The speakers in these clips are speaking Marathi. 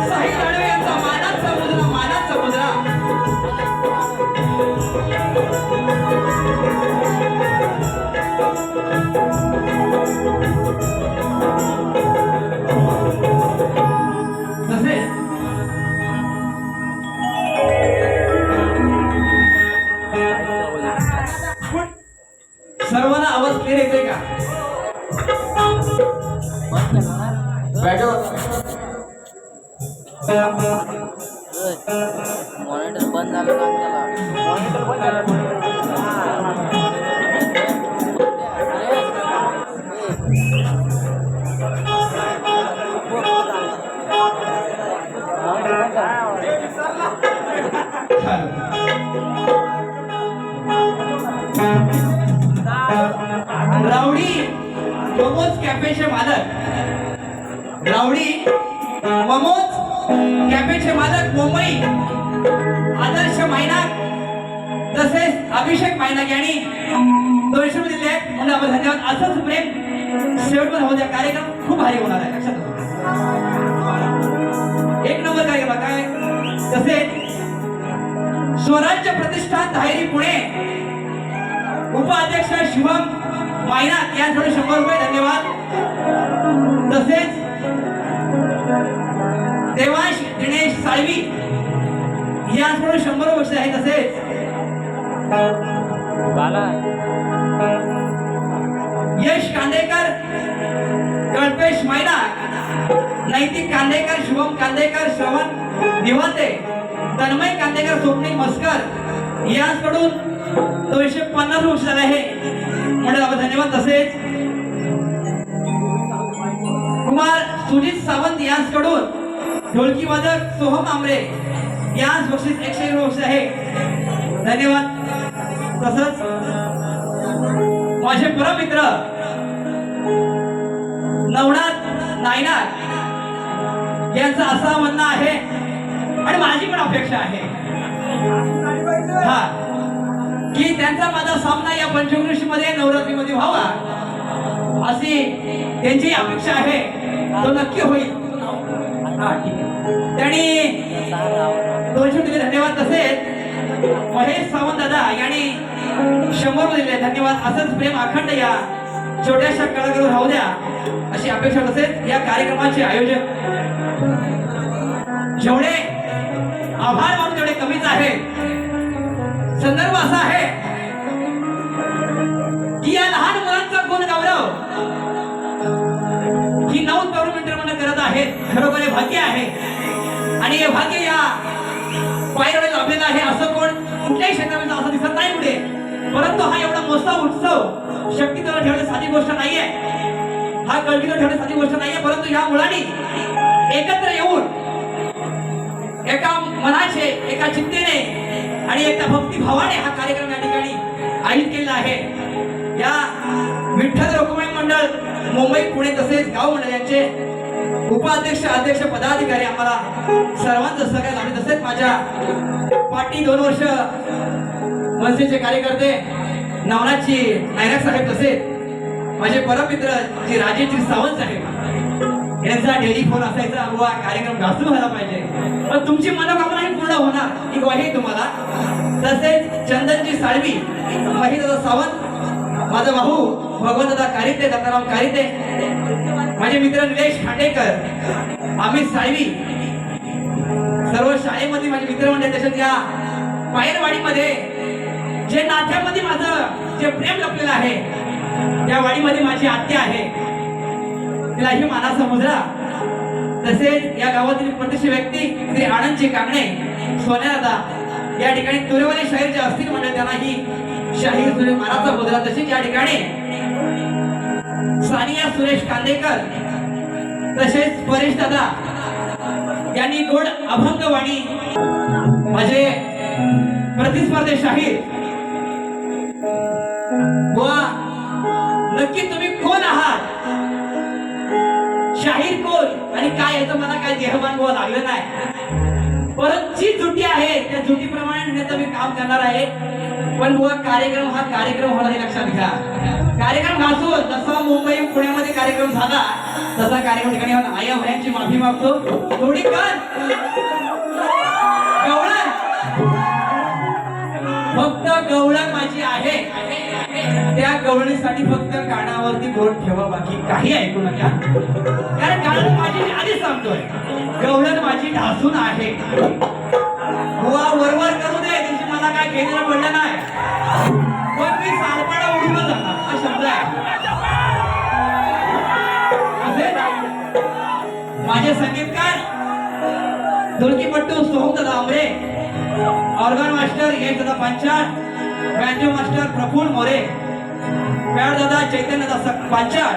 साहिल दानवे यांचा मानाचा मुजरा, मानाचा मुजरा. सर्वांना आवाज क्लिअर येतोय का? मॉनिटर बंद झालं का त्याला? मॉनिटर बंद झालं. रावडी मोमोज कॅफेचे मालक, रावडी मोमोज कॅफेचे मालक मुंबई आदर्श मायनाक तसेच अभिषेक मायनाक यांनी 200 रुपये दिले आहेत. म्हणून आपण धन्यवाद. असंच प्रेम शेवटपर्यंत होऊ द्या. कार्यक्रम खूप भारी होणार आहे, लक्षात ठेवा. एक नंबर कार्यक्रम काय. तसेच स्वराज्य प्रतिष्ठान धायरी पुणे उपाध्यक्ष शिवम मायनाक यांच्याकडे 100 रुपये धन्यवाद. तसेच देवांश दिनेश साळवी यांच्याकडे 100 रुपये आहे. तसेच यश कांदेकर, कल्पेश मायनाक, नैतिक कांदेकर, शुभम कांदेकर, श्रवण दिवाते, तन्मय कांदेकर, स्वप्नील मस्कर यांच्याकडून 250 रुपये झाले आहे. म्हणून आपण धन्यवाद. तसेच कुमार सुजित सावंत यांच्याकडून ढोलकी वादक सोहम आमरे यांस बक्षीस 100 रुपये आहे. धन्यवाद. तसंच माझे परमित्र नवनाथ नायनार यांचं असं म्हणणं आहे आणि माझी पण अपेक्षा आहे की त्यांचा माझा सामना या पंचकृषीमध्ये नवरात्रीमध्ये व्हावा अशी त्यांची अपेक्षा आहे. तो नक्की होईल. त्यांनी 200 दिले. धन्यवाद. तसेच महेश सावंत दादा यांनी 100 दिले. धन्यवाद. असंच प्रेम अखंड या छोट्याशा कलाकारावर राहू द्या अशी अपेक्षा. तसेच या कार्यक्रमाचे आयोजक जेवढे आभार मानून तेवढे कमीच आहे. संदर्भ असा आहे की या लहान मुलांचा गुण गौरव ही 9 तरुण मित्र करत आहेत. खरोखर हे भाग्य आहे आणि हे भाग्य या पायरीवर लाभलेलं आहे. असं कोण कुठल्याही क्षेत्रामध्ये असं दिसत नाही पुढे. परंतु हा एवढा मोठा उत्सव शक्तीला ठेवणे साधी गोष्ट नाहीये. हा कळकीला ठेवणे साधी गोष्ट नाहीये. परंतु या मुलांनी एकत्र येऊन एका मनाचे, एका चित्तेने आणि एका भक्तिभावाने हा कार्यक्रम या ठिकाणी आयोजित केलेला आहे. या विठ्ठल रखुमाई मंडळ मुंबई पुणे तसेच गाव मंडळ यांचे उपाध्यक्ष, अध्यक्ष, पदाधिकारी आम्हाला सर्वांचं सहकार्य लाभले. तसेच माझ्या पाठी 2 वर्ष मनसेचे कार्यकर्ते नवनाथजी नायनाक साहेब, तसेच माझे परममित्र जे राजेशजी सावंत साहेब यांचा डेली फोन असायचा, बुवा कार्यक्रम घासून व्हायला पाहिजे. पण तुमची मनोकामना पूर्ण होणार ही ग्वाही तुम्हाला. तसेच चंदनजी साळवी, महिदादा सावंत, माझा भाऊ भगवंतदा कारिते, दत्ताराम कारिते, माझे मित्र निलेश खांडेकर, अमित साळवी, सर्व शाळेमध्ये माझे मित्र म्हणजे. त्याच्यात या पायरवाडीमध्ये जे नात्यामध्ये माझं जे प्रेम लपलेलं आहे, त्या वाडीमध्ये माझी आत्या आहे, तिलाही मानाचा मुजरा. तसेच या गावातील प्रतिष्ठित व्यक्ती श्री आनंदजी कांगणे, सोन्यादा या ठिकाणी तुरेवाले शाहीर जे असतील म्हणजे त्यांनाही शाहीर सुरेश मानाचा मुजरा. तसेच या ठिकाणी सानिया सुरेश कांदेकर, तसेच परेश दादा यांनी गोड अभंगवाणी माझे प्रतिस्पर्धी शाहीर. बुवा नक्की तुम्ही कोण आहात, शाहीर कोण आणि काय याचं मला काय देहमान बुवा लागलं नाही. परत जी जुटी आहे त्या जुटीप्रमाणे नेण्याचं मी काम करणार आहे. पण बुवा कार्यक्रम हा कार्यक्रम होणार हे लक्षात घ्या. कार्यक्रम घासून जसा मुंबई पुण्यामध्ये कार्यक्रम झाला तसा कार्यक्रम ठिकाणी आया वयांची माफी मागतो. थोडी कान गवळण फक्त गवळण माझी आहे. त्या गवळणीसाठी फक्त कानावरती बोट ठेवा, बाकी काही ऐकू नका. कारण गवळण माझी मी आधीच सांगतोय, गवळण माझी ढासून आहे. बुवा वरवर करू दे, त्याची मला काय केंद्र पडलं नाही, पण मी सालपाडा उडून जाणार हा शब्द आहे. माझे संगीतकार ढोलकीपट्टू सोहमदादा Amre, organ master Yash Dada Panchal, banjo master Prafull More, pad Dada Chaitanya दादा पांचाळ,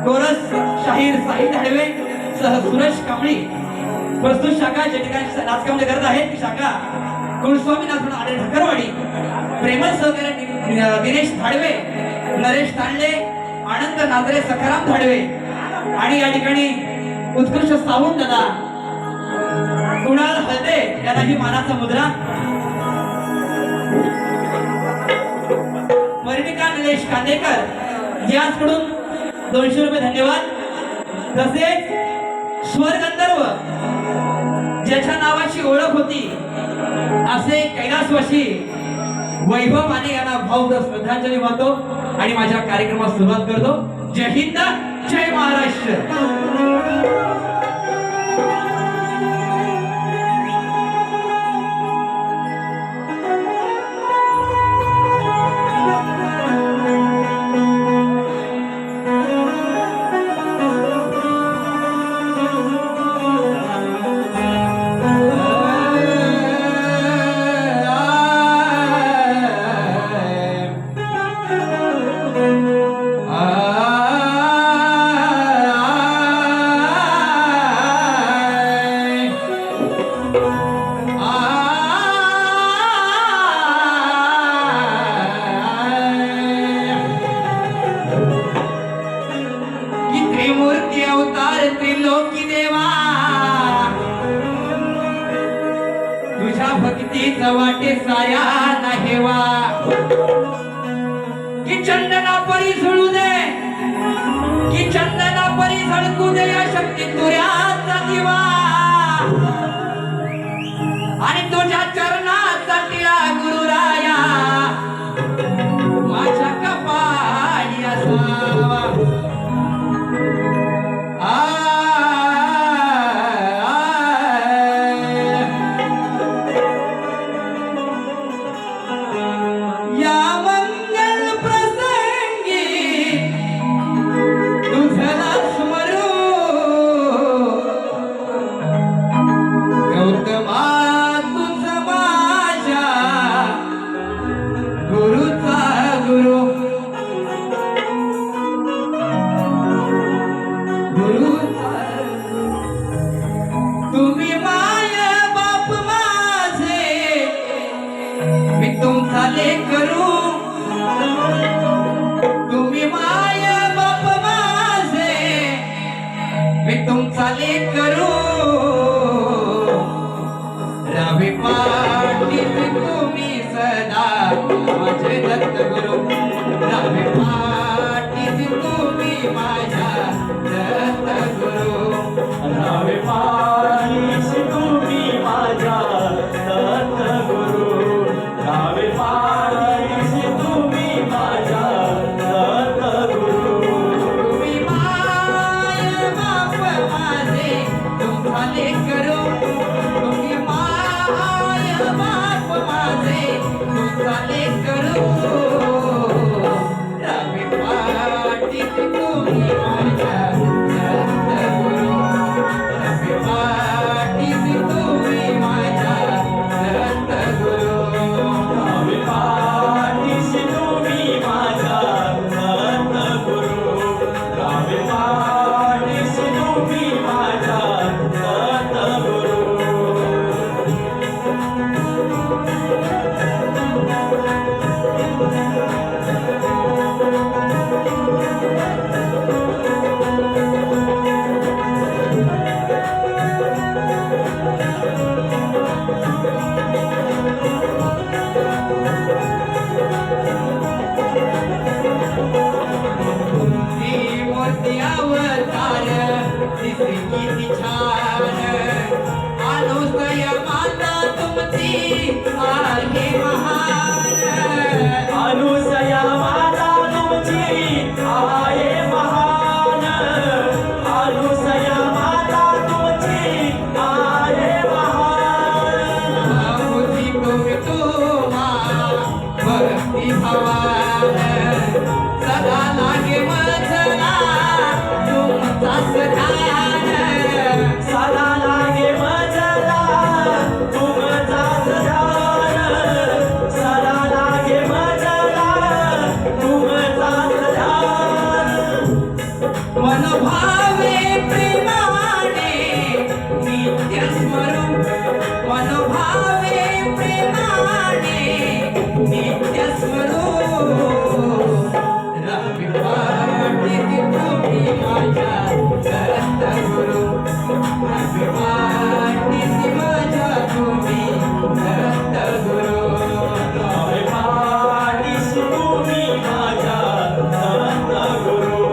कोरस शाहीर साहिल हडवे सह सुरेश कांबळी. प्रस्तुत शाखा ज्या ठिकाणी नाचकामध्ये करत आहेत ती शाखा कुलस्वामी नाचवण आडे ढकरवाडी. प्रेमल सहकारी दिनेश धाडवे, नरेश तांडले, आनंद नांद्रे, सखाराम धाडवे. आणि या ठिकाणी उत्कृष्ट साऊंड दादा कुणाल हलदे यांना ही मानाचा मुद्रा. परिणिका निलेश कांदेकर याचकडून 200 रुपये धन्यवाद. तसेच स्वर गंधर्व ज्याच्या नावाची ओळख होती असे कैलासवासी वैभव आणि यांना भावपूर्ण श्रद्धांजली वाहतो आणि माझ्या कार्यक्रमास सुरुवात करतो. जय हिंद, जय महाराष्ट्र. त्रिमूर्ती अवतार त्रिलोकी देवा, तुझ्या भक्तीचा वाटे साया नाहेवा. की चंदना परी झळू दे, की चंदना परी झळकू दे या शक्ती तुऱ्याचा दिवा. आणि तुझ्या चरणाचा टिळा गुरुराया माझ्या कपाळी असावा. या मंगल प्रसंगी तुझला स्मरू, गौतमा तुझ माझ्या गुरुचा गुरु, गुरुचा. तुम्ही माय बाप माझे, मी तुमचा लेकरू. तुम्ही माय बाप माझे, मी तुमचा लेकरू. रवी पाटील तुम्ही सदा माझे दत्त गुरु. रवी पाटील तुम्ही माझ्या दत्त गुरु. रावे पाणीस तुम्ही माझ्या दत्त गुरु. रावे पाणीस तुम्ही माझ्या दत्त गुरु. तुम्ही माय बाप माझे, तुमचा तुमची आहे महान अनुसया माता तुमची आहे महान अनुसया माता तुमची आहे महान बुद्धी तुम्हा भक्ती भावान सदा लागे मजला तुमचाच ध्यान सदा लागे मजला तुमचाच ध्यान सदा लागे मजला तुमचाच ध्यान मनोभावे प्रेमाने नित्य स्मरू मनोभावे प्रेमाने नित्य स्मरू रवी पाटील तुम्ही माझ्या करत गुरु रवी पाटील माझ्या तुम्ही करत गुरु रावे पाटीस तुम्ही माझ्या संत गुरु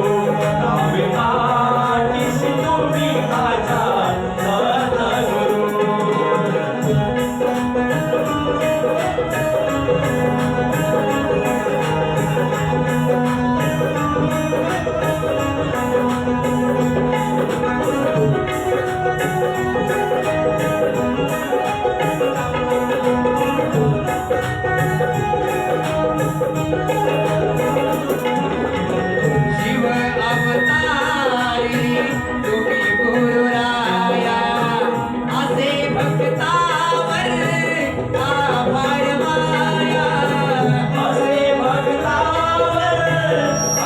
रावे पाटीस तुम्ही माझ्या संत गुरु शिव अवतारी तुम्ही गुरुराया असे भक्तावर आभार माया असे भक्तावर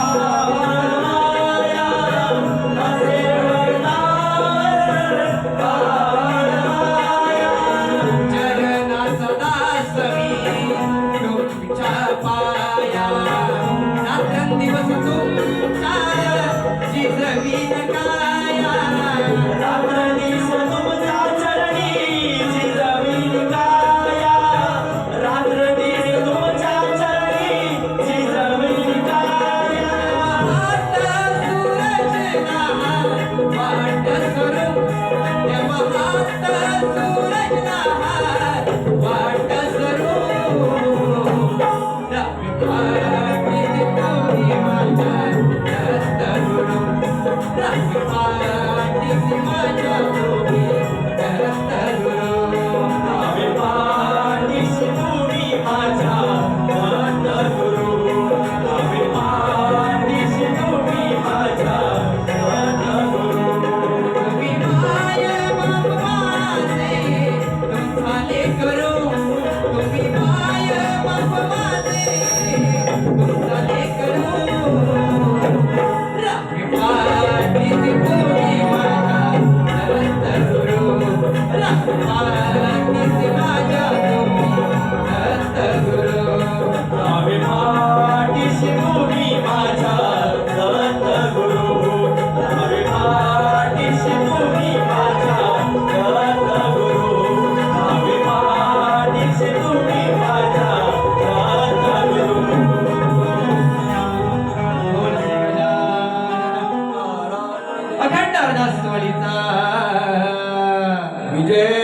आभार माया असे भक्तावर आभार माया चरणा सदा सवी तुमच्या पाया रात्रंदिवस तुमच्या जिजवीन काया रात्रदिवस तुमच्या चरणी जिजवीन काया रात्रदिवस तुमच्या चरणी जिजवीन काया हात सूरजना वाट सरू तेव्हा हात सूरजना वाट सरू रवी पाटील तुम्ही माझ्या करत गुरु रवी पाटील माझ्या तुम्ही करत गुरु रावे पाटीस तुम्ही माझ्या संत गुरु रावे पाटीस तुम्ही माझ्या संत गुरु तुम्ही माय बाप माझे तुमचाले करू तुम्ही माय बाप माझे तुमचाले करू रवी पाटील तुम्ही माझ्या करत गुरु रवी पाटील माझ्या तुम्ही करत गुरु रावे पाटीस तुम्ही माझ्या संत गुरु रावे पाटीस तुम्ही माझ्या संत गुरु रावे पाटीस तुम्ही माझ्या संत गुरु बोल अखंड अरदासवलीचा विजय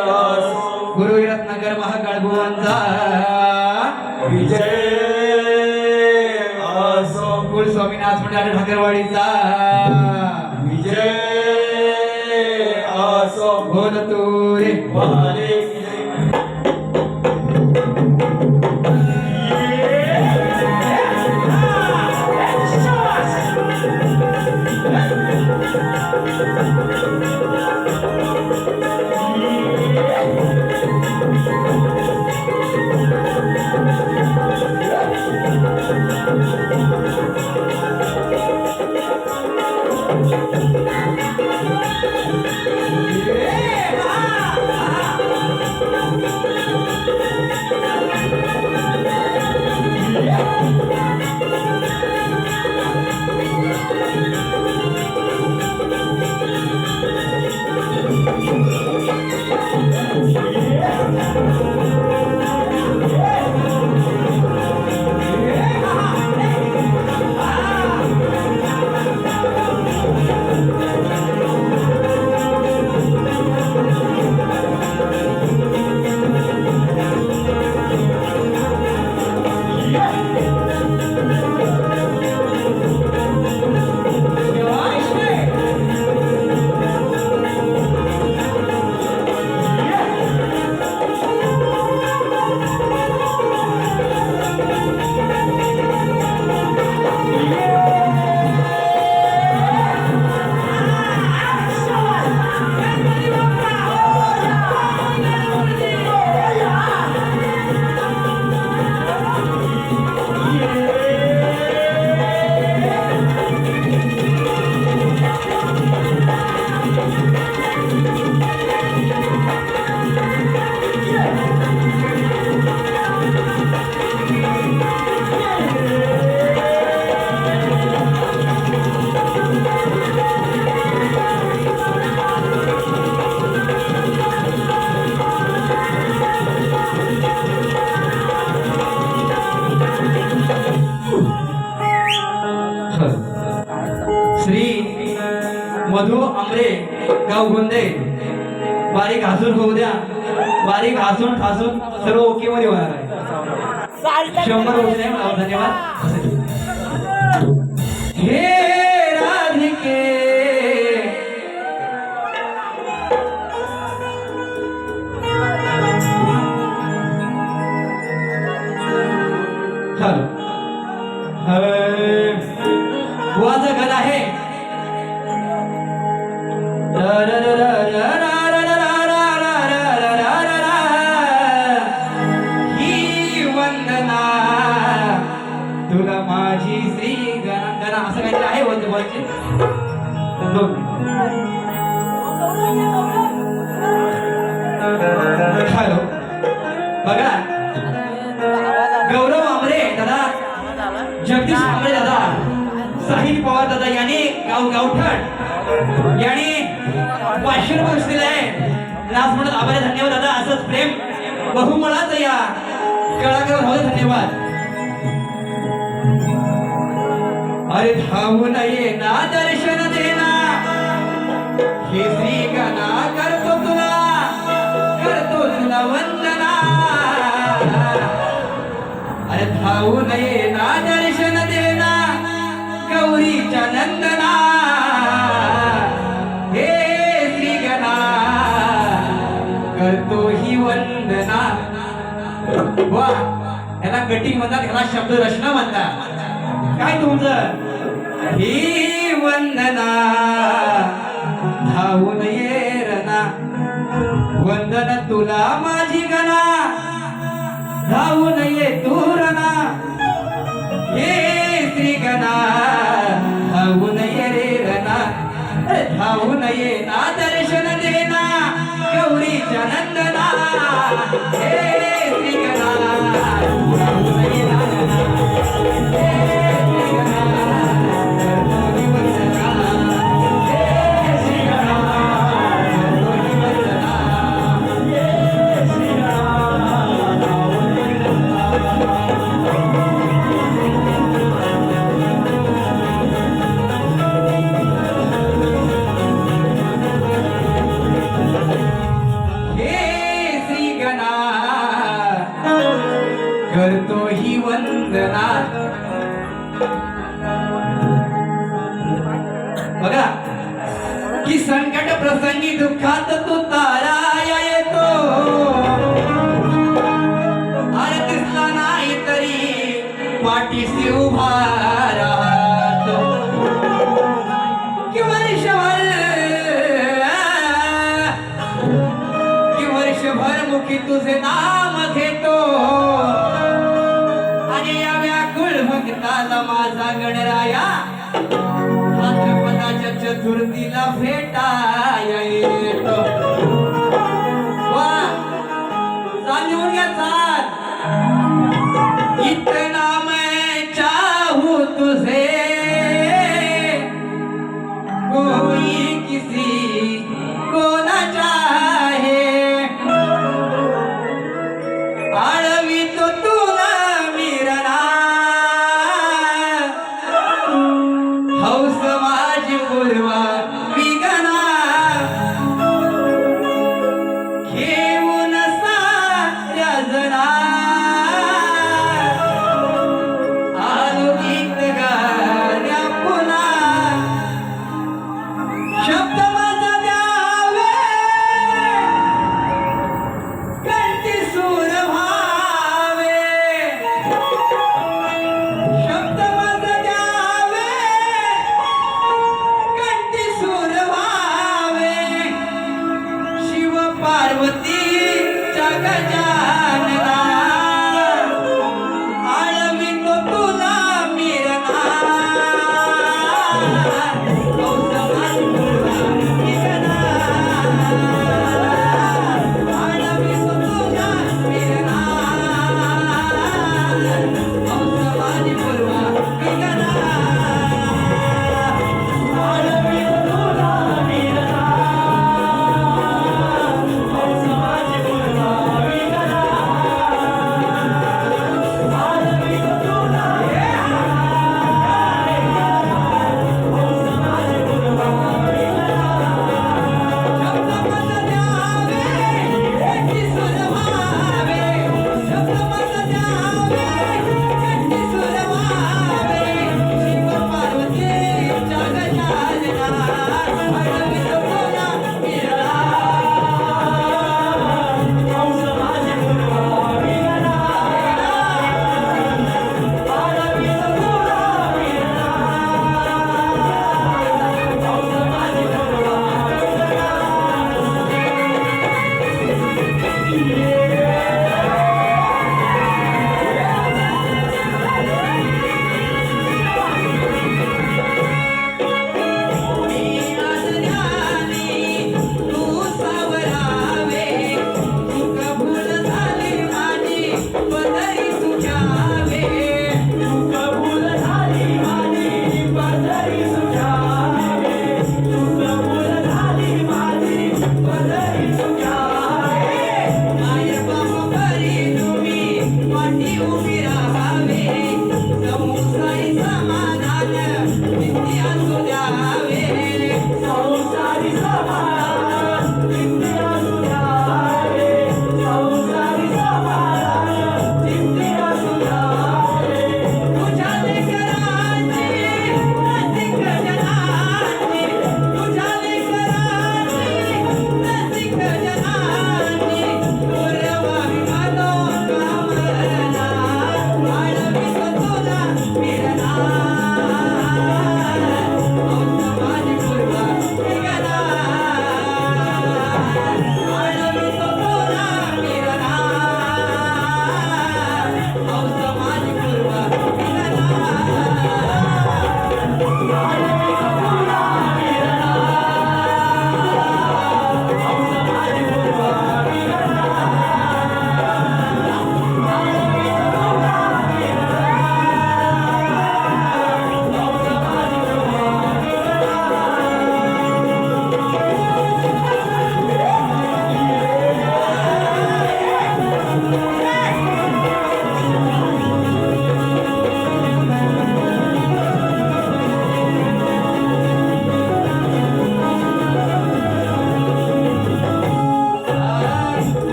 असो गुरु रत्नाकर महाकाळ भुवनचा विजय असो कुल स्वामीनाथ मंडळ ठाकरवाडीचा विजय असो बोल तू रे वाले गाव गोंदे बारीक हसून होऊ द्या, बारीक हसून ठासून सर्व ओके मध्ये होणार आहे. 100 होऊ द्या. धन्यवाद. हे राधिके वाचा गद आहे. ही वंदना तुला माझी श्री गणा असं काहीतरी आहे वंदनाचे. हॅलो बघा, गौरव आमरे दादा, जगदीश आमरे दादा, साहिल पवार दादा यांनी गावठण यांनी 500 रुपये दिले आहे. लास्ट म्हणून आभारी. धन्यवाद दादा. असंच प्रेम बहुमळाचं या कलाकारावर होते. धन्यवाद. अरे धावून ये ना दर्शन देना, हे श्री गणा करतो तुला वंदना. अरे धावून ये ना दर्शन देना, गौरीच्या नंदना. हे श्री गणा करतो ही वंदना. वा, याला कटिंग म्हणतात, ह्याला शब्द रचना म्हणतात. काय तुमचं? ही वंदना धावून ये रना, वंदन तुला माझी गणा, धावून ये तू रना. हे श्री गणा धावून ये रे रना, धावून ये ना दर्शन देना, गौरीच्या नंदना. हे श्री गणा धावून ये ना रना, हे श्री गणा करतो ही वंदना. हे श्री गणा करतो ही वंदना. हे श्री गणा धावून ये करतो ही वंदना. बघा की संकट प्रसंगी दुःखात तू ताराया येतो. अरे दिसला नाही तरी पाठीशी उभा राहतो. की वर्षभर मुखी तुझे नाम घेतो. आणि या व्याकुळ भक्ताला माझा गणराया भाद्रपदाच्या चतुर्थीला भेटाया येतो. वा, चाल निवून घ्या चाल. इतना मैं चाहूं तुझे, कोई किसी को न चाहे. आळवी तो तुला मिरना, हौस माझी पूर्वा विगना. घेऊन साऱ्या जना आलो गीत गाण्या पुन्हा. शब्द माझा द्यावे कंठी सूर भावे. शब्द माझा द्यावे कंठी सूर भावे. शिव पार्वतीच्या गजानना, आळवितो तुला मिरना. हौस माझी पूर्वा विगना. आळवितो तुला मिरना, हौस माझी पूर्वा विगना. आळवितो तुला मिरना, हौस माझी पूर्वा विगना.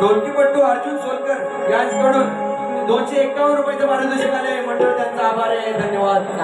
ढोलकीपट्टू अर्जुन सोलकर यांच्याकडून 251 रुपयाचं पारितोषिक आले. मंडळ त्यांचा आभार आहे. धन्यवाद.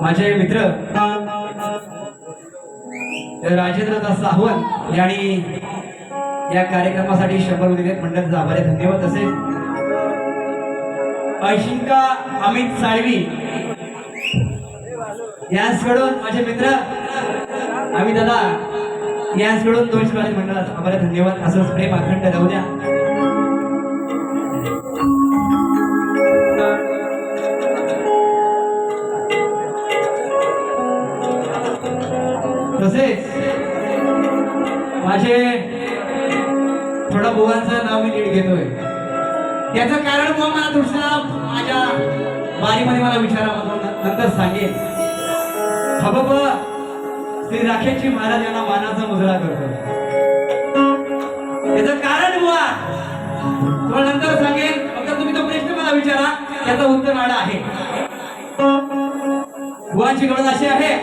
माझे मित्र राजेंद्र सावंत यांनी या कार्यक्रमासाठी 100 दिलेत. मंडळाचा आभार आहे, धन्यवाद. तसेच अशिंका अमित साळवी यांच्याकडून माझे मित्र अमित दादा यांच्याकडून 200 मंडळाचा आभार आहे, धन्यवाद. असंच प्रेम अखंड राहू द्या. तसेच माझे थोडा बुवांचं नाव मी नीट घेतोय. त्याचं कारण बुवा मला दुसऱ्या माझ्या बारीमध्ये मला विचारा, नंतर सांगेन. हबब श्री राखेची महाराज यांना मानाचा मुजरा करतो. त्याचं कारण बुवा तुम्हाला नंतर सांगेन. फक्त तुम्ही तो प्रश्न मला विचारा, त्याचं उत्तर माझं आहे. बुवांची गरज अशी आहे,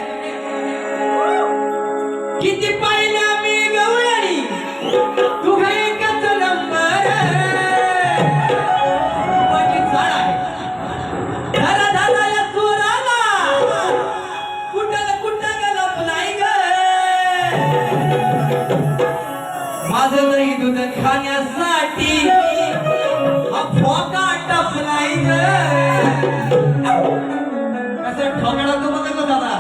किती पाहिल्या मी गवळणी तुझा एकच नंबर. माझी झाड आहे धरा धरा या चोराला कुठं गलपलाय ग. माझं नाही दूध खाण्यासाठी हा फोका टपलाय ग. कसं ठोकायला तो बघत दादा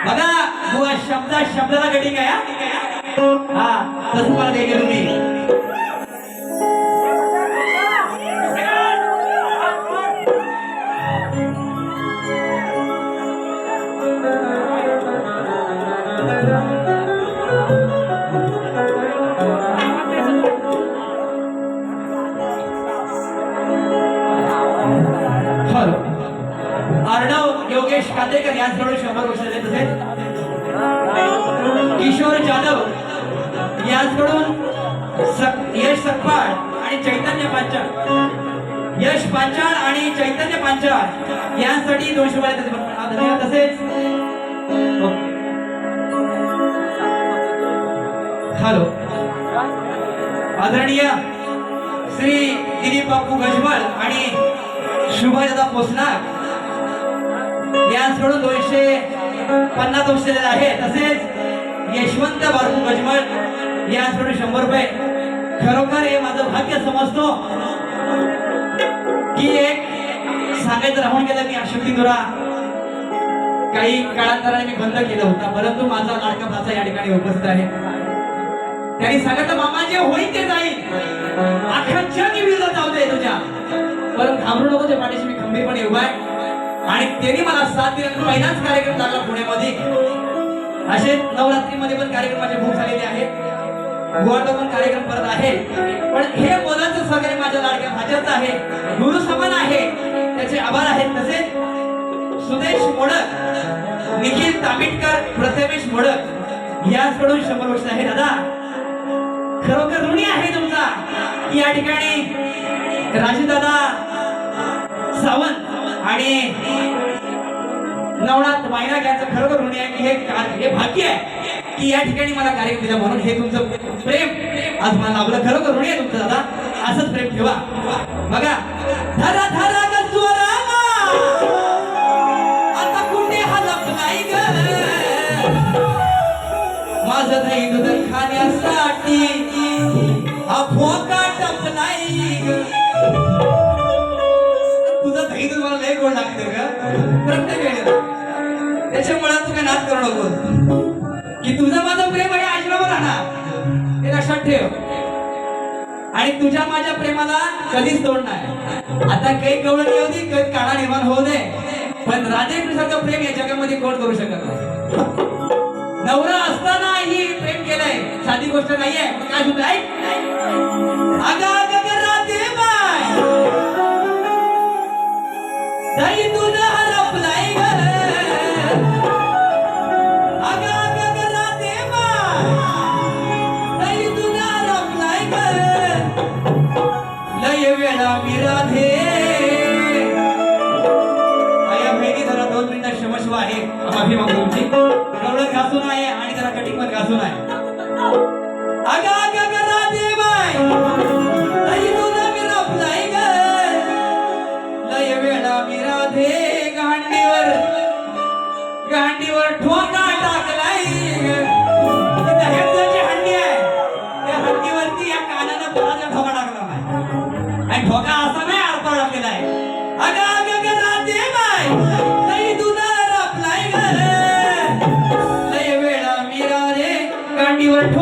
बघा बुवा, शब्दाला कटिंग आहे. हा तसं मला काही केलं तुम्ही. हॅलो, अर्णव योगेश कातेकर यांच्याकडून 100 वर्ष झाले. तसेच किशोर जाधव यांच्याकडून यश सकपाळ आणि चैतन्य पांचाळ, यश पांचाळ आणि चैतन्य पांचाळ यांसाठी 200 धन्यवाद. तसेच हॅलो, आदरणीय श्री दिलीप बापू गजबल आणि शुभदादा पोसनार यांच्याकडून 250 वर्ष दिलेले आहे. तसेच यशवंत बापू गजबल यांच्याकडून 100 रुपये. खरोखर हे माझं भाग्य समजतो की एक सांगायचं राहून गेलं की अशक्ती दुरा काही काळांतराने मी बंद केलं होता, परंतु माझा लाडका भाचा या ठिकाणी उपस्थित आहे. त्यांनी सांगितलं मामा जे होईल ते जाईल, अख्ख्या विरोधात जाऊ दे तुझ्या, परंतु घाबरू नको, ते पाठीशी मी खंबीरपणे उभा आहे. आणि त्यांनी मला साथ दिला. पहिलाच कार्यक्रम लागला पुण्यामध्ये. असे नवरात्रीमध्ये पण कार्यक्रमाचे भूक झालेले आहेत, गोवाचा पण कार्यक्रम करत आहे. पण हे मोलाचं सहकार्य माझ्या लाडक्या भाज्याचं आहे, गुरु समान आहे, त्याचे आभार आहेत. तसेच सुदेश मोडक, निखिल तामिटकर, प्रथमेश मोडक यांच्याकडून 100 वर्ष आहे. दादा खरोखर ऋणी आहे तुमचा की या ठिकाणी राजदादा सावंत आणि नवनाथ मायनाक यांचं खरोखर ऋणी आहे की हे भाग्य आहे की या ठिकाणी मला कार्यक्रम दिला, म्हणून हे तुमचं प्रेम आज मला लाभलं. खरोखर ऋणी आहे तुमचं दादा, असंच प्रेम ठेवा. बघा धरा धरा ग चोराला आता कुठे हलपलाय ग. माझं दही दूध खाण्यासाठी हा फोका टपलाय ग. तुझं दही दूध मला लय गोड लागते ग प्रत्येक वेळेला. त्याच्यामुळे तू काय नाद करू नको की तुझं माझं प्रेम आहे आश्रमावर राहणार, हे लक्षात ठेव. आणि तुझ्या माझ्या प्रेमाला कधीच तोड नाही. आता काही गवळण येऊ दे, काही काळा निर्माण होऊ दे, पण राधेकृष्णाचं प्रेम या जगामध्ये कोण करू शकत नाही. नवरा असताना ही प्रेम केलंय, साधी गोष्ट नाहीये. काय सुद्धा आहे अगं अगं राधे बाय दही दूध हरपलाय ग. अगं अगं राधे बाय दही दूध हरपलाय ग. लय वेळा मी राधे आया बहिणी जरा 2 मिनिटं क्षमस्व आहे, माफी मागतो तुमची. गवळण घासून आहे आणि जरा कटिंग पण घासून आहे. अगं अगं राधे बाय दही दूध मी रपलाय ग. लय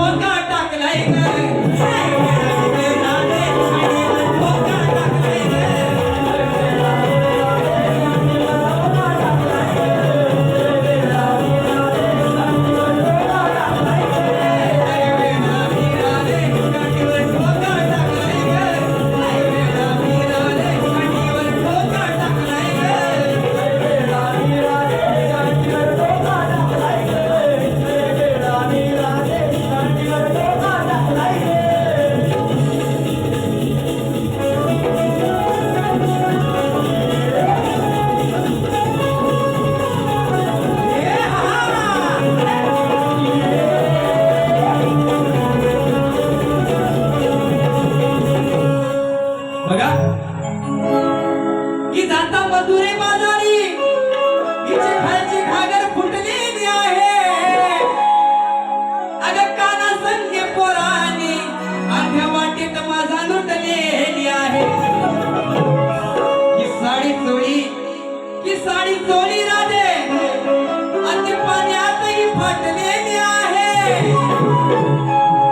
ठोका टाकलाय ग राधे गाडीवर ठोका टाकलाय ग बघा की जाता मधुरे बाजारी हिची खालची घागर फुटलेली आहे अगं काना संगे पोरानी अर्ध्या वाटेत माझा लुटलेली आहे की साडी चोळी राधे अति पाण्यातही फाटलेली आहे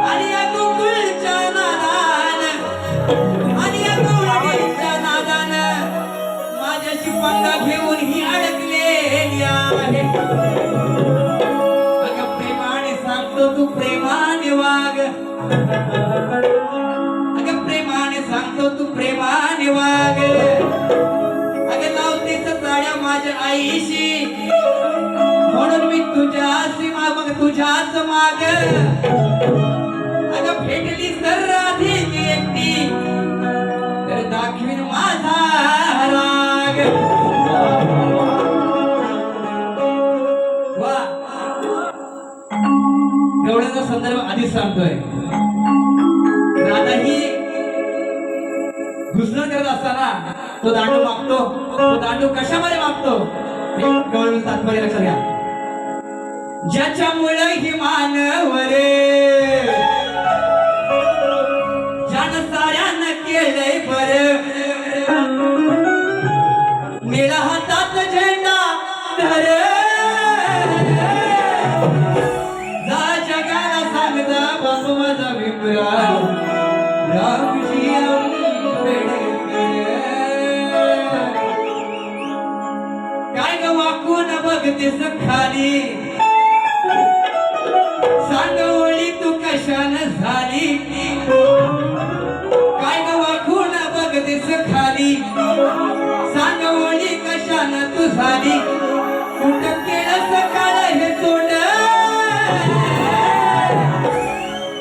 आणि या गोकुळच्या नादान आणि या गौरवीच्या नादानं माझ्याशी पंगा घेऊन ही अडकलेली आहे अगं प्रेमाने सांगतो तू प्रेमाने वाग अगं प्रेमाने सांगतो तू प्रेमाने वाग अगं लावतेच चाड्या माझ्या आईशी म्हणून मी तुझ्याशी मग तुझ्याच माग अगं भेटली तर राधी की एकटी तर दाखवीन माझा राग वा एवढ्याचा संदर्भ आधीच सांगतोय राधा ही घुसणं करत असताना तो दांडू मागतो तो दांडू कशामध्ये मागतो हे गवळण तात्पर्य लक्षात घ्या ज्याच्यामुळे ही मानवरे ज्यानं साऱ्यानं केलंय बर निळा हातात झेंडा धर जा जगाला सांगता बापू माझा विप्रा रामजी आंबेडकर काय ग वाकून बघतेस खाली सांग ओळी तू कशानं झाली काय ग वाकून बघतेस खाली सांग ओळी कशानं तू झाली कुठं केलं सकाळ हे तोंड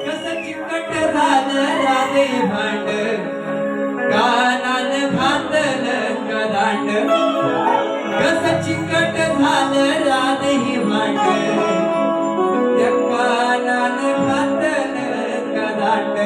कसं चिकट झालं राधे भांड कानानं घातलं कदांड कसं चिकट झालं राधे भांड त्या कानानं घातलं कदांड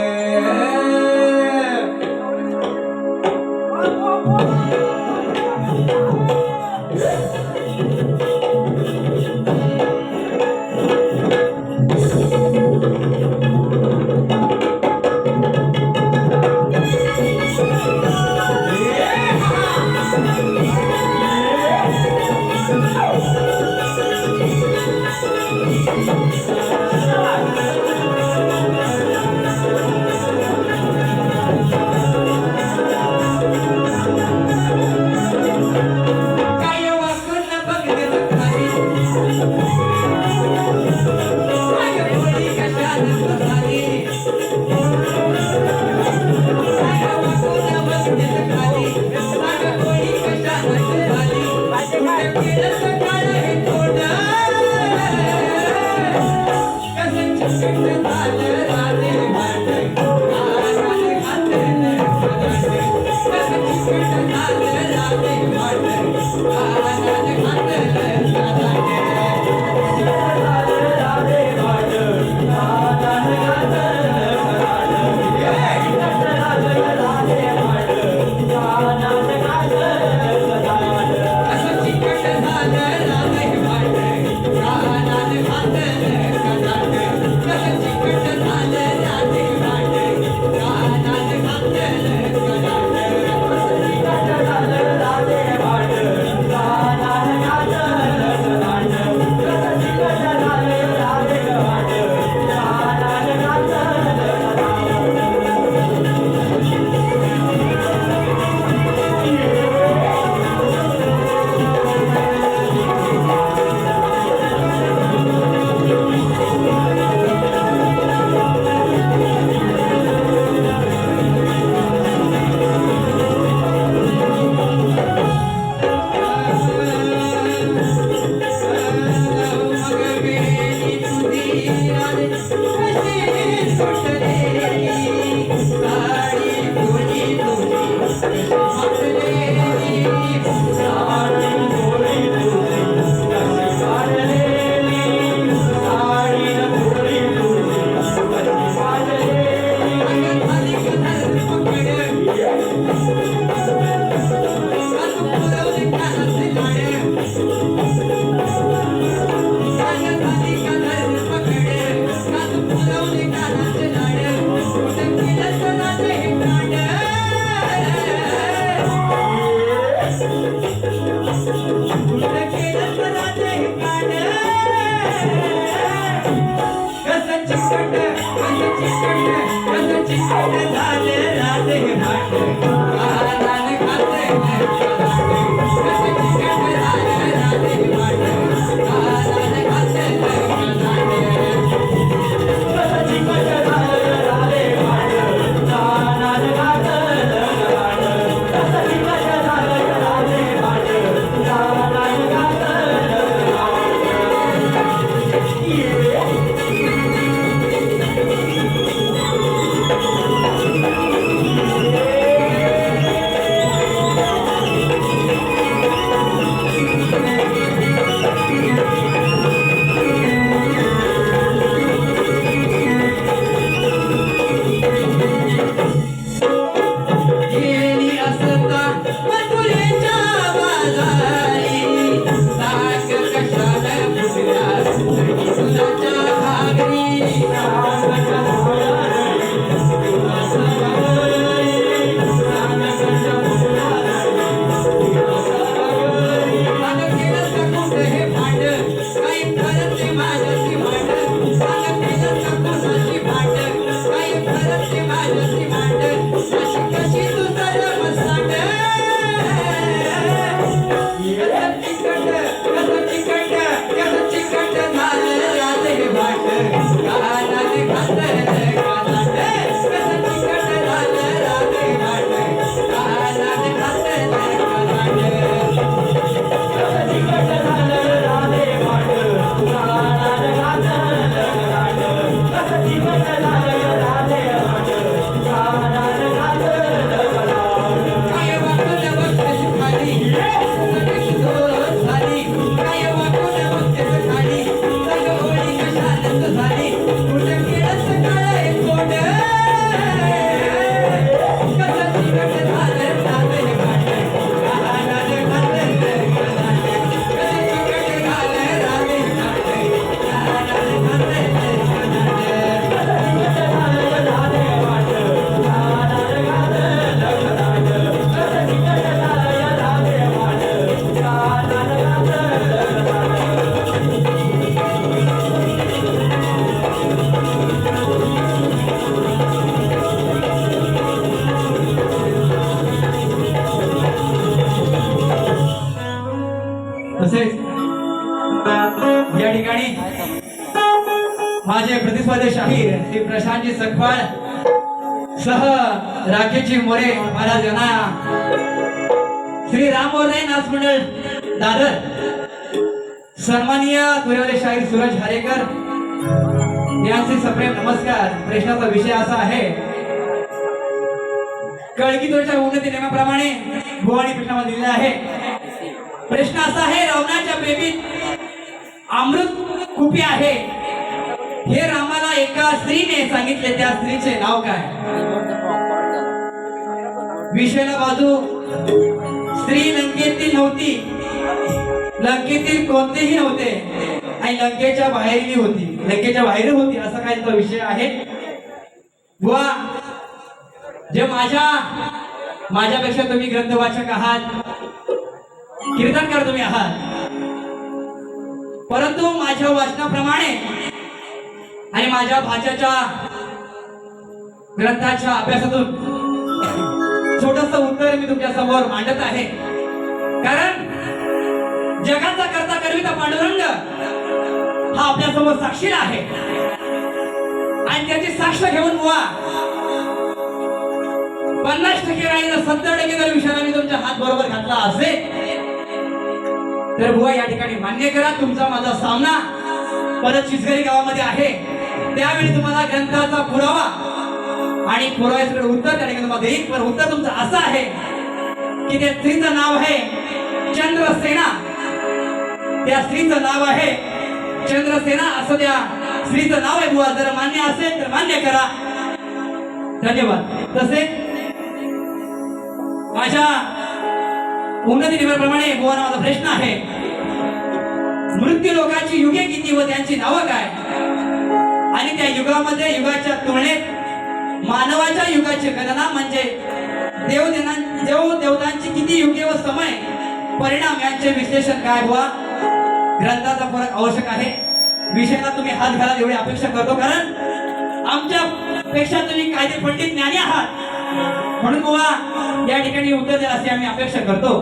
गेली असता मथुरेच्या बाजारी, साग कशाला फुटला दुधाच्या घागरी. अगं केलं का कुठं हे भांड, काही खरं ते माझ्याशी भांड. अगं केलं का कुणाशी भांड, काही खरं ते माझ्याशी भांड. अशी कशी तू जरा मसाड, कसं चिकट झालं राधे भांड. कानाने घातलं कानात, कसं चिकट झालं राधे भांड. कानाने घातलं कानात. काय वाटलं बघतेस खाली, सगळी धोरण झाली. काय वाटलं बघतेस खाली, सगळं ओळी कशालाच झाली. कुठं केलंस काळं कोंड, कसं चिकट झालं राधे भांड. कानाने घातलं कानात, कसं चिकट झालं राधे भांड. कानाने घातलं कानात. तसेच या ठिकाणी माझे प्रतिस्पर्धी शाहीर श्री प्रशांतजी सकपाळ सह राकेशजी मोरे महाराज यांना श्री रामवर्धन नाच मंडळ दादर, सन्माननीय तुरेवले शाहीर सूरज हारेकर यांचे सप्रेम नमस्कार. प्रश्नाचा विषय असा आहे, कळकीतोडच्या उन्नती नियमाप्रमाणे भुवानी प्रश्नामध्ये दिलेला आहे. प्रश्न असा आहे, रावणाच्या बेबीत अमृत कुपी आहे, हे रामाला एका स्त्रीने सांगितले, त्या स्त्रीचे नाव काय? विषयाला बाजू, स्त्री लंकेतील नव्हती, लंकेतील कोणतेही नव्हते आणि लंकेच्या बाहेरही होती, लंकेच्या बाहेर होती, असा काय तो विषय आहे. बुवा, जे माझ्यापेक्षा तुम्ही ग्रंथवाचक आहात, कीर्तनकार तुम्ही आहात, परंतु माझ्या वाचनाप्रमाणे आणि माझ्या भाषेच्या ग्रंथाच्या अभ्यासातून छोटस उत्तर मी तुमच्या समोर मांडत आहे. कारण जगाचा करता करविता पांडुरंग हा आपल्या समोर साक्षीर आहे आणि त्याची साक्ष घेऊन बुवा 50% राहील, 70% जर विषयाला मी तुमच्या हात बरोबर घातला असेल तर बुवा या ठिकाणी मान्य करा, तुमचा माझा सामना परत चिचगरी गावामध्ये आहे. त्यावेळी तुम्हाला ग्रंथाचा पुरावा आणि पुराव्याचं उत्तर त्या ठिकाणी तुम्हाला देईल. पण उत्तर तुमचं असं आहे की त्या स्त्रीचं नाव आहे चंद्रसेना, त्या स्त्रीचं नाव आहे चंद्रसेना, असं त्या स्त्रीचं नाव आहे. बुवा जर मान्य असेल तर मान्य करा. धन्यवाद. तसेच माझ्या उन्नती नियमाप्रमाणे बुवांना माझा प्रश्न आहे, मृत्यू लोकांची युगे किती व त्यांची नावं काय? आणि त्या युगामध्ये युगाच्या तुलनेत मानवाच्या युगाची गणना म्हणजे देवतांची किती युगे व समय परिणाम यांचे विश्लेषण काय बुवा? ग्रंथाचा फरक आवश्यक आहे. विषयाला तुम्ही हात घाला एवढी अपेक्षा करतो, कारण आमच्या पेक्षा तुम्ही कायदे पंडित ज्ञानी आहात म्हणून बुवा या ठिकाणी उत्तर द्या अशी आम्ही अपेक्षा करतो.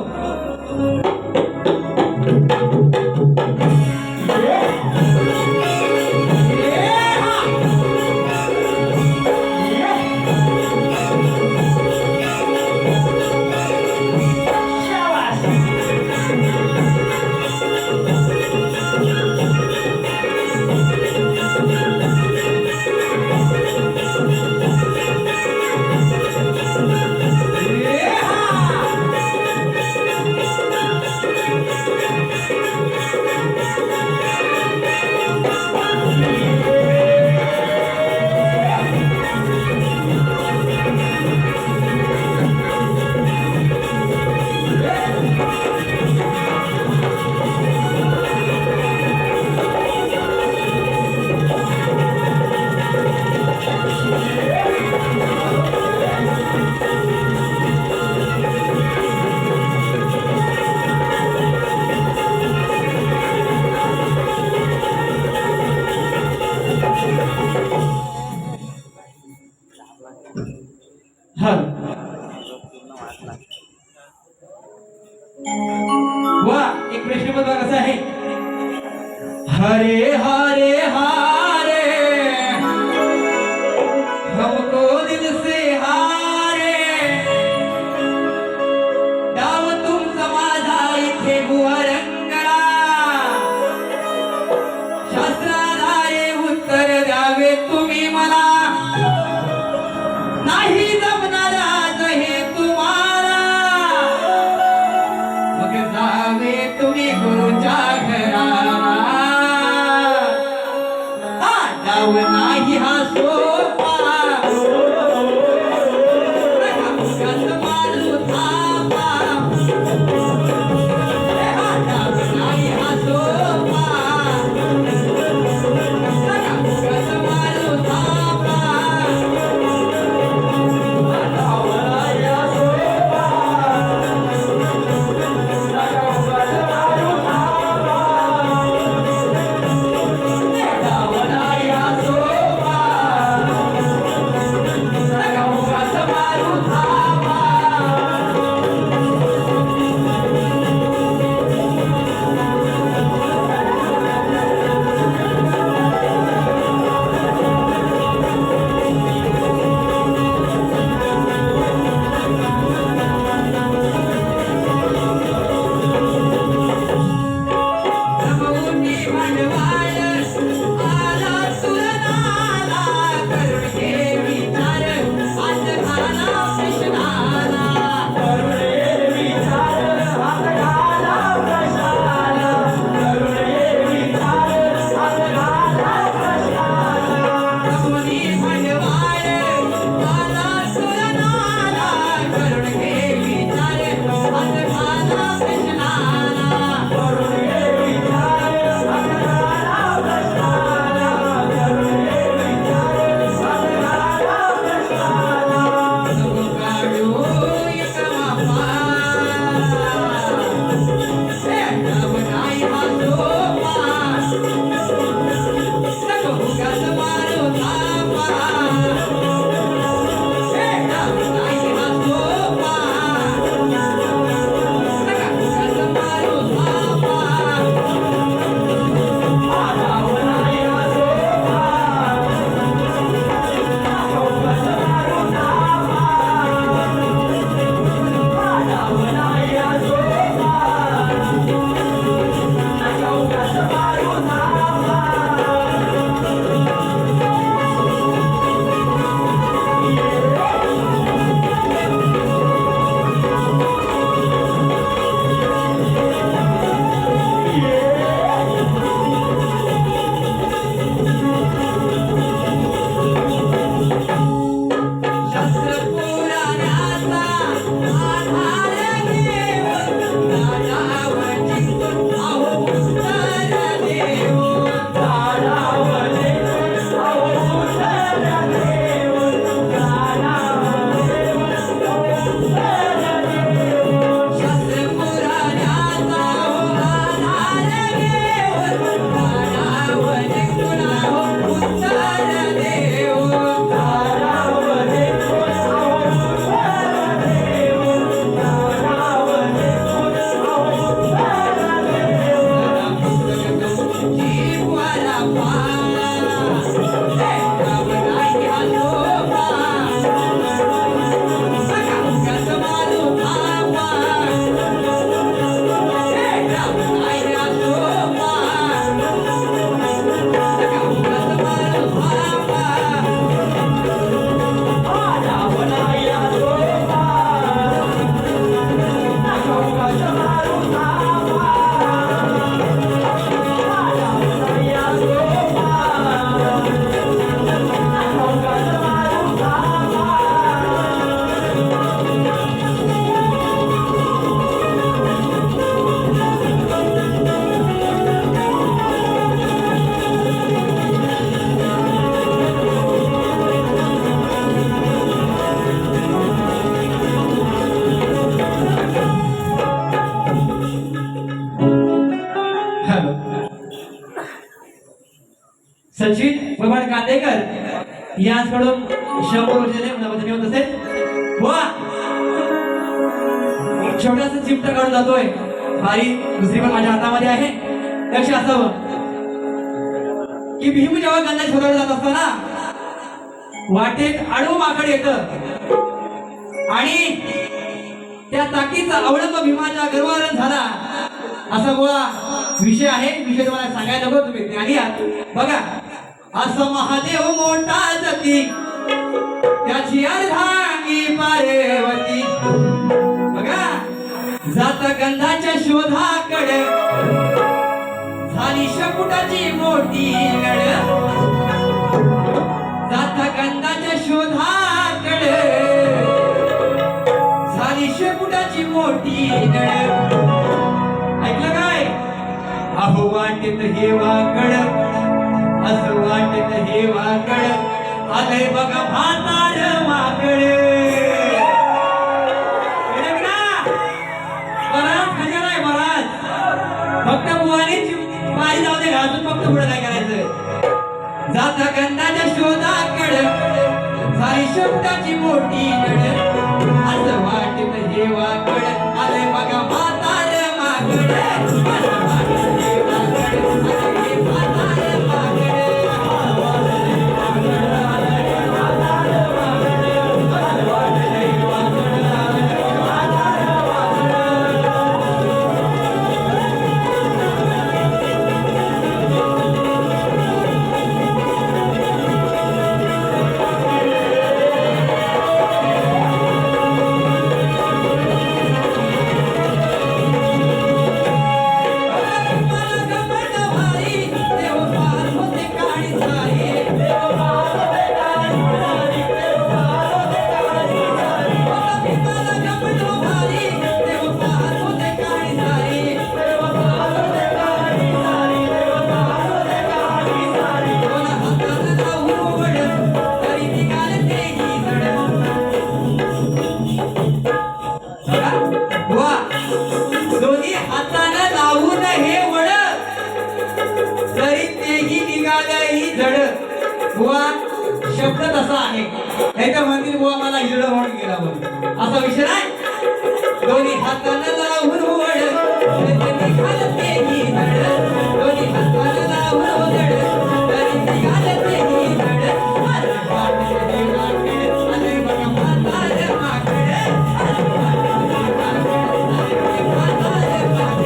वा एक प्रश्न बघा कसा आहे. हरे हरे हारे हमको दिल से हारे डाव तुमचा माझा इथे भुवरंगळा शास्त्राधारे उत्तर द्यावे तुम्ही मला नाही जमणार आज हे तुम्हाला मग जावे तुम्ही गुरुच्या घरा. खांडेकर यांकडून 100 रुपये मुलामध्ये होत असेल वा छोटासा चिमटा काढून जातोय बारी दुसरी पण माझ्या हातामध्ये आहे लक्ष असावं की भीम जेव्हा गंधा शोधायला जात असताना वाटेत आडवं माकड येत आणि त्या ताकीचा अवलंब भीमाच्या गर्वारण झाला असा गोळा विषय आहे विषय तुम्हाला सांगायला नको तुम्ही ज्ञानी आहात बघा असं महादेव मोठा जती त्याची अर्धांगी पारेवती बघा जाता गंधाच्या शोधाकडे झाली शकुटाची मोठी गड जाता गंधाच्या शोधाकडे झाली शेपुटाची मोठी गड ऐकलं काय अहो वाटेत हे वाकड असं वाटेत हे वाकड आलंय बघा म्हातार माकड बराच खजर आहे बराच फक्त बुवानीच पायी जाऊ दे घालून फक्त पुढे काय करायचं जाता गंधाच्या शोधाकडे झाली शेपुटाची मोठी गड असं वाटेत हे वाकड आलंय बघा म्हातार माकड असं वाटेत हे वाकड आलंय म्हातार माकड दोन्ही हातानं लावून हे वड तरी तेही निघालं ही झड बुवा शब्द तसा आहे नाही तर म्हणतील बुवा मला हिरड म्हणून गेला म्हणून असा विषय नाही दोन्ही हातानं लावून वड तरी निघालं तेही झड दोन्ही हातानं लावून वड तरी निघालं तेही झड असं वाटेत हे वाकड आलंय बघा म्हातार माकड असं वाटेत हे वाकड आलंय म्हातार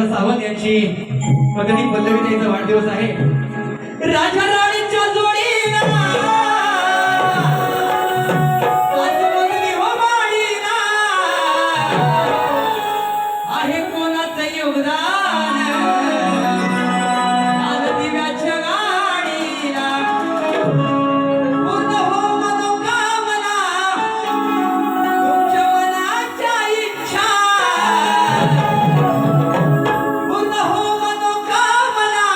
राजा सावंत यांची पत्नी पल्लवी ताईचा वाढदिवस आहे. राजा राणीच्या जोडीला आज मुलगी हो माडीला, आहे कोणाचं योगदान आज दिव्याच्या गाडीला. पूर्ण हो मनोकामना तुमच्या मनाच्या इच्छा, पूर्ण हो मनोकामना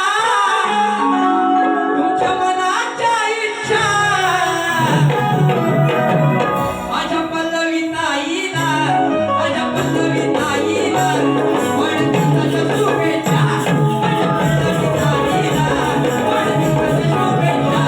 तुमच्या मनाच्या इच्छा. माझ्या पल्लवी ताईला, माझ्या पल्लवी ताईला वाढदिवसाच्या शुभेच्छा. माझ्या पल्लवी ताईला वाढदिवसाच्या शुभेच्छा.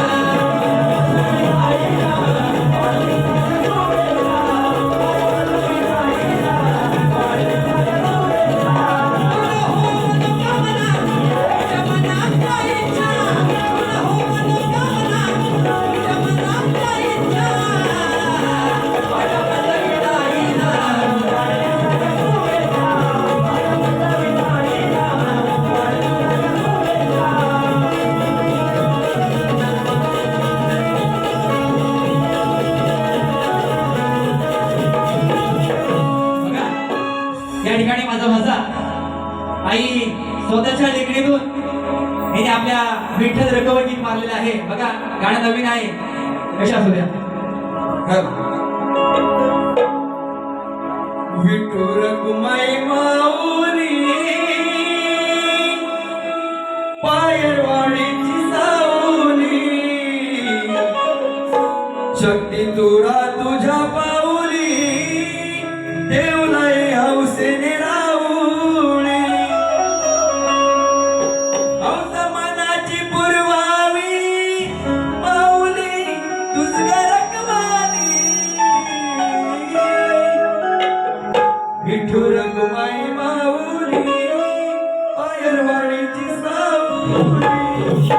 या ठिकाणी माझा भाचा आई स्वतःच्या लेखणीतून हिने आपल्या विठ्ठल रखवर गीत मारलेलं आहे. बघा गाणं नवीन आहे, कशा असू द्या. विठू रखुमाई माऊली पायरवाडीची सावली, शक्ती तुरा तुझ्या पाऊली, देवलाई हौसेने राहुली. हौस मनाची पुरवावी माऊली तुझ्या रखवाली. विठू रखुमाई माऊली पायरवाडीची सावली. विठू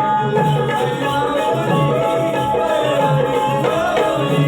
रखुमाई माऊली, पायरवाडीची सावली.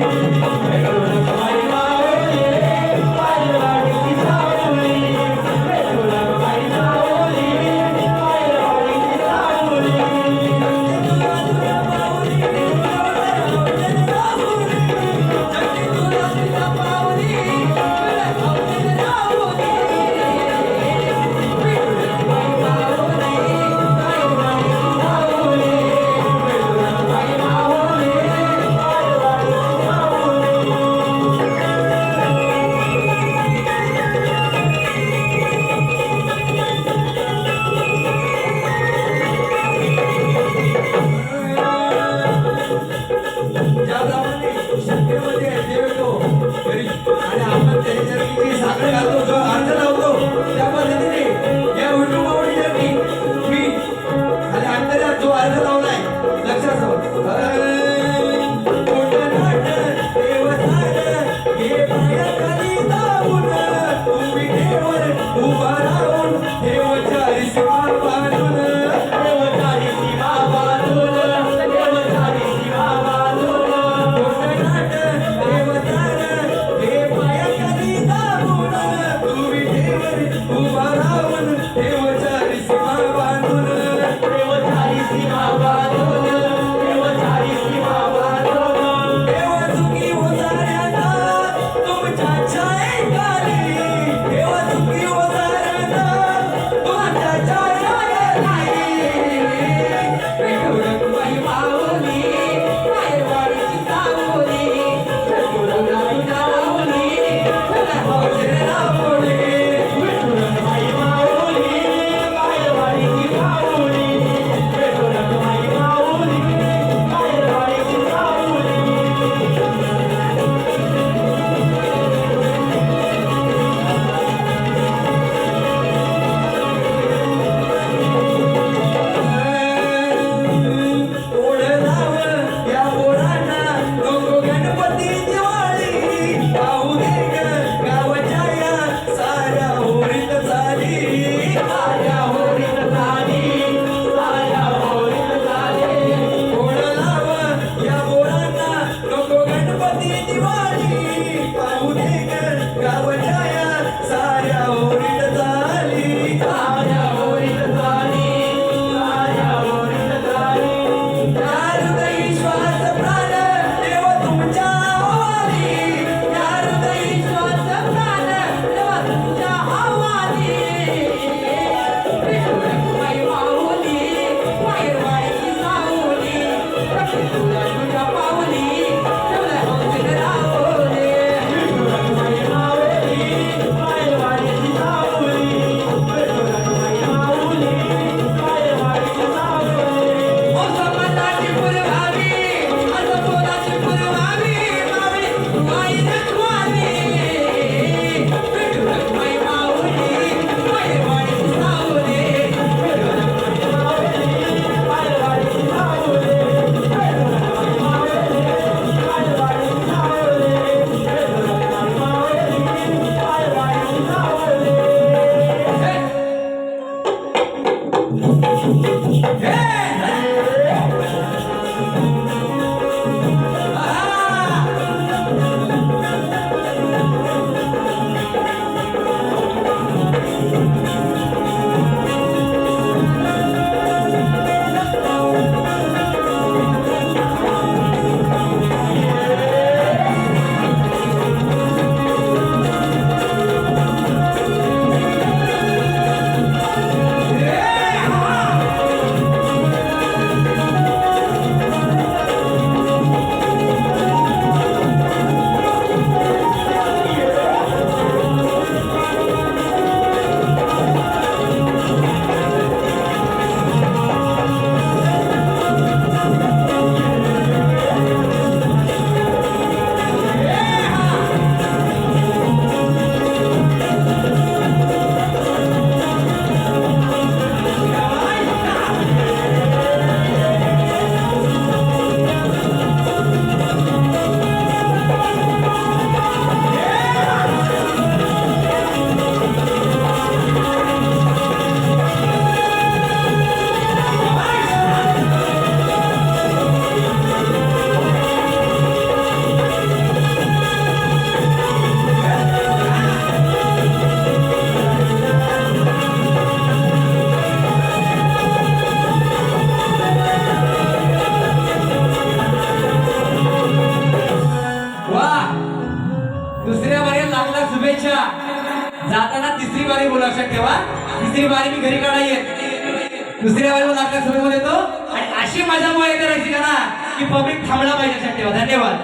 जाताना तिसरी बारी बोला लक्षात ठेवा. तिसरी बारी मी घरी काढा येत, दुसऱ्या बारीवर आपल्या समोर येतो आणि अशी मजा मोबाईल करायची का ना की पब्लिक थांबला पाहिजे लक्षात ठेवा. धन्यवाद.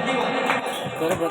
बरोबर